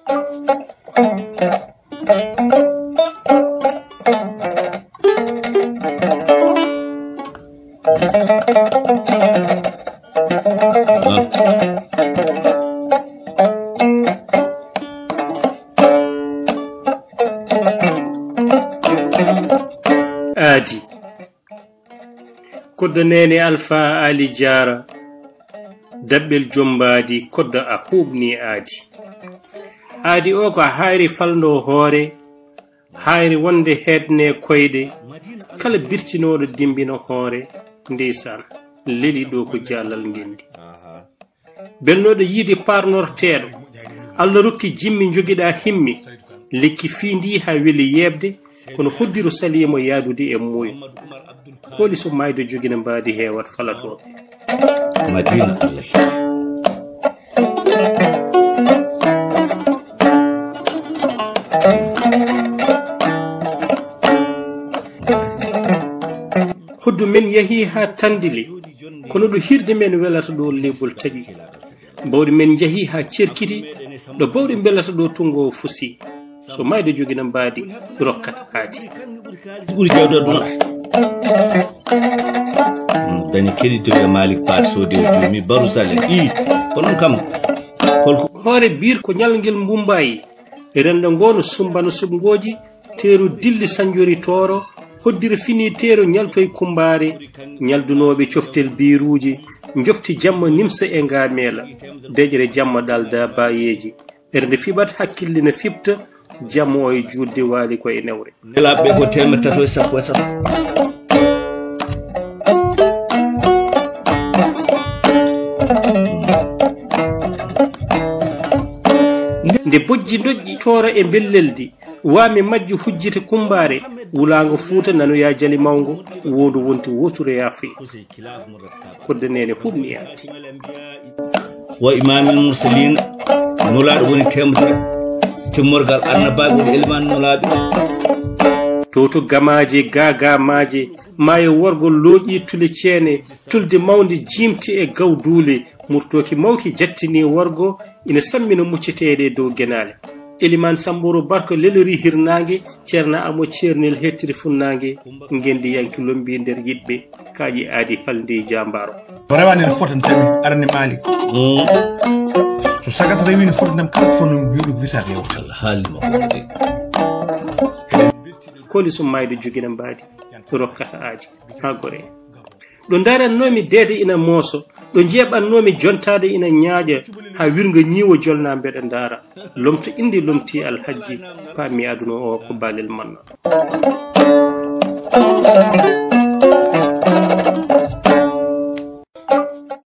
آدي كود نيني ألفا آلي جارة دبل جنبادي كود أخوبني آدي آدي أوكو هايري فالنو هوري هايري وندي هيدني كويدي كلا بيرتينو ديمبينو هوري ndeysan leli do ko jallal ngendi belnodo yidi parnortedo Allah rokki jimmi jogida himmi lekki findi ha weli yebde kono hoddiru salimo yadude e moyo koli so maydo jogina mbadi hewat falato madina Allah hoddu men yahi ha tandili kono do hirde men welata do lebol tagi bawdi men jahi ha cerkiti do bawdi belata do tungo fusi so mayde jogina mbadi rokkat haati buri jawdo duna dani kedito e malik paso de jumi barusale kono kam hore bir ko nyalngel mbumbayi renda ngono sumbano subgoji teru dilli sanjori toro hoddire fini tero nyaltoy kumbare nyaldunobe cioftel biruji njofti jamma nimsa e ngamela dejere jamma dalda bayeji erde fibat hakkille ne fipta jammo e judde wali ko e newre nelabbe ko tematato sappo sappo nde bojji dojji tora e belleldi wami majju hujjite kumbare wulago fuuta nanu ya jali mawngo wodu wonti woture yafi kodde nene hubni ati wa imamul mursalin nulaado woni temdere timmorgal annabago elman nulaabe toto gamaje gaga maje mayo worgol looji tule cene tulde mawndi jimti e gawdule murtoki mawki jattini worgo ina sammina muccetede dow genale Eliman Samboro barko leleri hirnange cerna amo cernel hettiri funnange ngendi yanki lombi nder yibbe kaaji aadi palde jambaro rewani el fotan tami arani malik so sagat rewini fotan kala fonum yudu vita rew halimo koli so mayde jogina mbadi rokkata aaji ha gore do darannomi dede ina moso do jebannomi jontade ina nyaaja ha wirga nyiwo jolna bede ndara lomto indi lomti alhaji pami aduno o ko balel manna